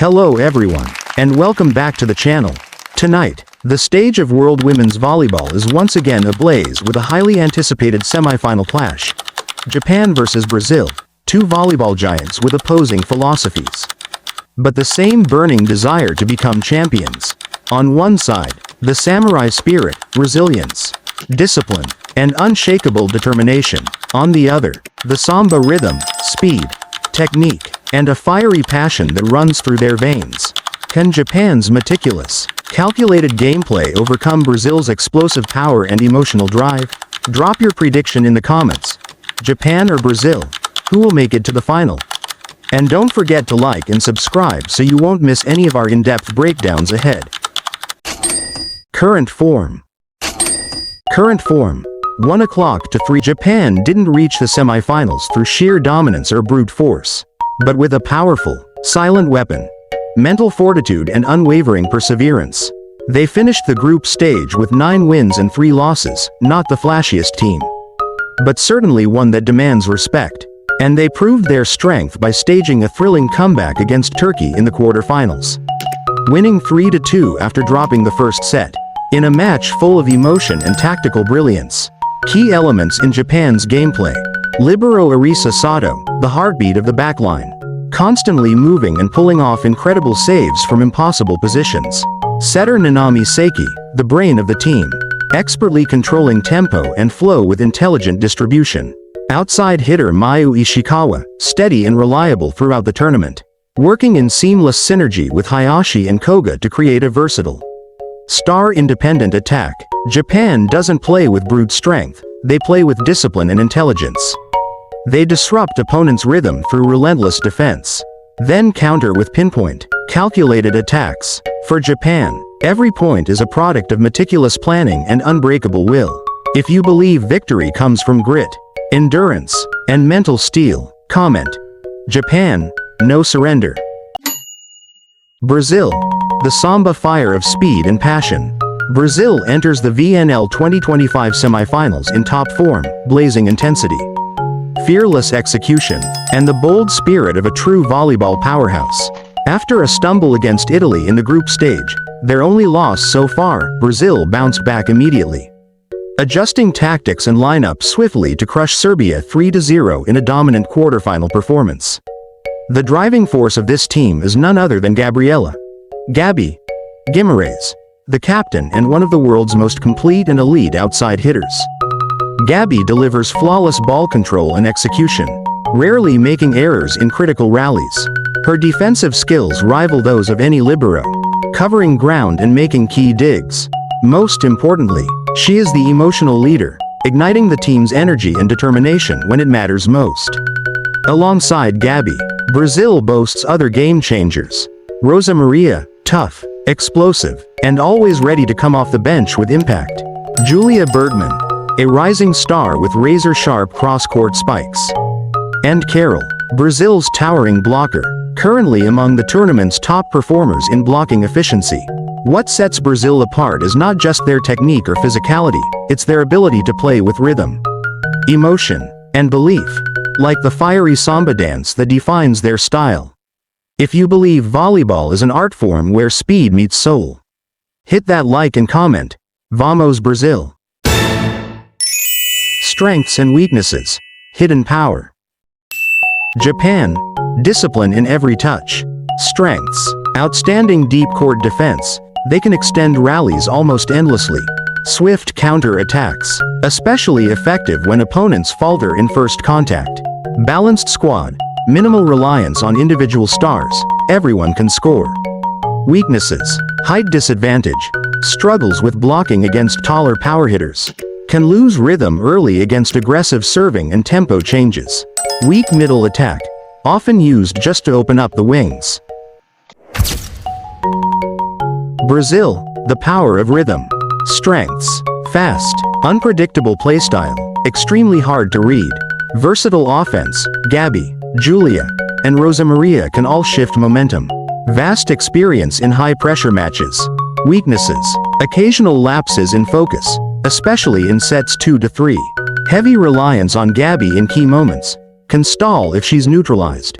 Hello everyone, and welcome back to the channel. Tonight, the stage of World Women's Volleyball is once again ablaze with a highly anticipated semifinal clash. Japan versus Brazil, two volleyball giants with opposing philosophies, but the same burning desire to become champions. On one side, the samurai spirit, resilience, discipline, and unshakable determination. On the other, the samba rhythm, speed, technique, and a fiery passion that runs through their veins. Can Japan's meticulous, calculated gameplay overcome Brazil's explosive power and emotional drive? Drop your prediction in the comments. Japan or Brazil? Who will make it to the final? And don't forget to like and subscribe so you won't miss any of our in-depth breakdowns ahead. Current form. 1 o'clock to 3. Japan didn't reach the semifinals through sheer dominance or brute force, but with a powerful, silent weapon, mental fortitude and unwavering perseverance. They finished the group stage with 9 wins and 3 losses, not the flashiest team, but certainly one that demands respect. And they proved their strength by staging a thrilling comeback against Turkey in the quarterfinals, winning 3-2 after dropping the first set, in a match full of emotion and tactical brilliance. Key elements in Japan's gameplay. Libero Arisa Sato, the heartbeat of the backline, constantly moving and pulling off incredible saves from impossible positions. Setter Nanami Seiki, the brain of the team, expertly controlling tempo and flow with intelligent distribution. Outside hitter Mayu Ishikawa, steady and reliable throughout the tournament, working in seamless synergy with Hayashi and Koga to create a versatile, star-independent attack. Japan doesn't play with brute strength, they play with discipline and intelligence. They disrupt opponents' rhythm through relentless defense, then counter with pinpoint, calculated attacks. For Japan, every point is a product of meticulous planning and unbreakable will. If you believe victory comes from grit, endurance, and mental steel, comment. Japan, no surrender. Brazil, the samba fire of speed and passion. Brazil enters the VNL 2025 semifinals in top form, blazing intensity, fearless execution, and the bold spirit of a true volleyball powerhouse. After a stumble against Italy in the group stage, their only loss so far, Brazil bounced back immediately, adjusting tactics and lineup swiftly to crush Serbia 3-0 in a dominant quarterfinal performance. The driving force of this team is none other than Gabriela "Gabby" Guimarães, the captain and one of the world's most complete and elite outside hitters. Gabby delivers flawless ball control and execution, rarely making errors in critical rallies. Her defensive skills rival those of any libero, covering ground and making key digs. Most importantly, she is the emotional leader, igniting the team's energy and determination when it matters most. Alongside Gabby, Brazil boasts other game changers. Rosa Maria, tough, explosive, and always ready to come off the bench with impact. Julia Bergman, a rising star with razor-sharp cross-court spikes. And Carol, Brazil's towering blocker, currently among the tournament's top performers in blocking efficiency. What sets Brazil apart is not just their technique or physicality, it's their ability to play with rhythm, emotion, and belief, like the fiery samba dance that defines their style. If you believe volleyball is an art form where speed meets soul, hit that like and comment. Vamos Brazil. Strengths and weaknesses. Hidden power. Japan, discipline in every touch. Strengths, outstanding deep court defense. They can extend rallies almost endlessly. Swift counter attacks, especially effective when opponents falter in first contact. Balanced squad, minimal reliance on individual stars, everyone can score. Weaknesses, height disadvantage, struggles with blocking against taller power hitters, can lose rhythm early against aggressive serving and tempo changes. Weak middle attack, often used just to open up the wings. Brazil, the power of rhythm. Strengths, fast, unpredictable playstyle, extremely hard to read. Versatile offense, Gabby, Julia, and Rosa Maria can all shift momentum. Vast experience in high-pressure matches. Weaknesses, occasional lapses in focus, especially in sets 2-3. Heavy reliance on Gabby in key moments, can stall if she's neutralized.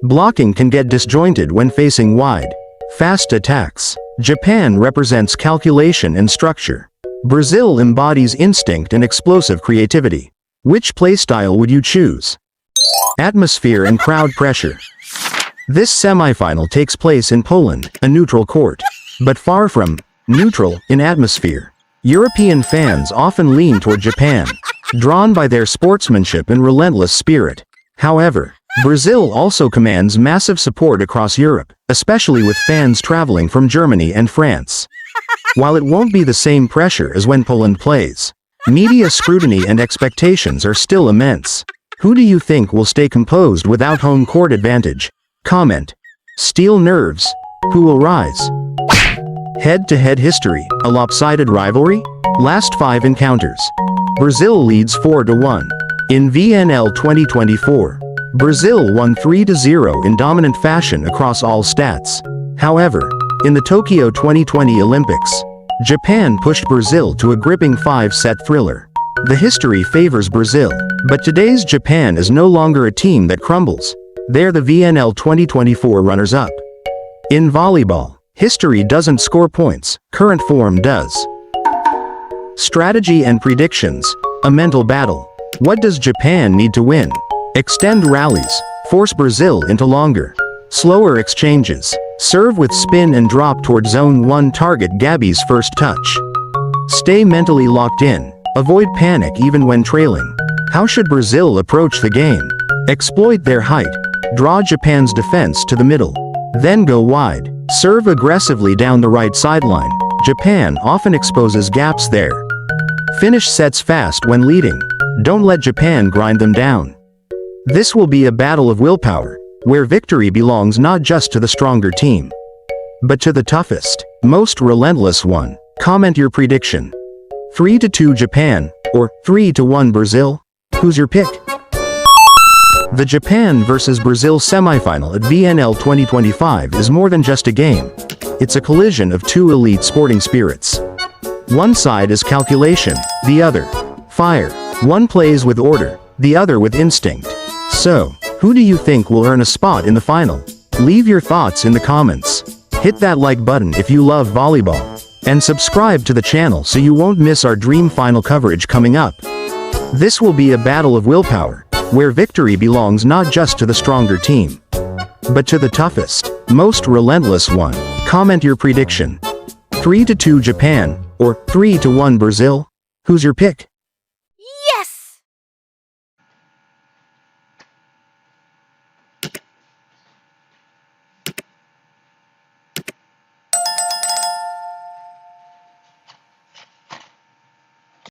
Blocking can get disjointed when facing wide, fast attacks. Japan represents calculation and structure. Brazil embodies instinct and explosive creativity. Which playstyle would you choose? Atmosphere and crowd pressure. This semifinal takes place in Poland, a neutral court, but far from neutral in atmosphere. European fans often lean toward Japan, drawn by their sportsmanship and relentless spirit. However, Brazil also commands massive support across Europe, especially with fans traveling from Germany and France. While it won't be the same pressure as when Poland plays, media scrutiny and expectations are still immense. Who do you think will stay composed without home court advantage? Comment. Steel nerves. Who will rise? Head-to-head history, a lopsided rivalry? Last 5 encounters. Brazil leads 4-1. In VNL 2024, Brazil won 3-0 in dominant fashion across all stats. However, in the Tokyo 2020 Olympics, Japan pushed Brazil to a gripping 5-set thriller. The history favors Brazil, but today's Japan is no longer a team that crumbles. They're the VNL 2024 runners-up. In volleyball, history doesn't score points, current form does. Strategy and predictions. A mental battle. What does Japan need to win? Extend rallies. Force Brazil into longer, slower exchanges. Serve with spin and drop toward zone 1 target Gabby's first touch. Stay mentally locked in. Avoid panic even when trailing. How should Brazil approach the game? Exploit their height. Draw Japan's defense to the middle. Then go wide. Serve aggressively down the right sideline. Japan often exposes gaps there. Finish sets fast when leading. Don't let Japan grind them down. This will be a battle of willpower, where victory belongs not just to the stronger team, but to the toughest, most relentless one. Comment your prediction. 3-2 Japan, or 3-1 Brazil? Who's your pick? The Japan vs Brazil semifinal at VNL 2025 is more than just a game. It's a collision of two elite sporting spirits. One side is calculation, the other, fire. One plays with order, the other with instinct. So, who do you think will earn a spot in the final? Leave your thoughts in the comments. Hit that like button if you love volleyball. And subscribe to the channel so you won't miss our dream final coverage coming up. This will be a battle of willpower, where victory belongs not just to the stronger team, but to the toughest, most relentless one. Comment your prediction. 3-2 Japan, or 3-1 Brazil? Who's your pick?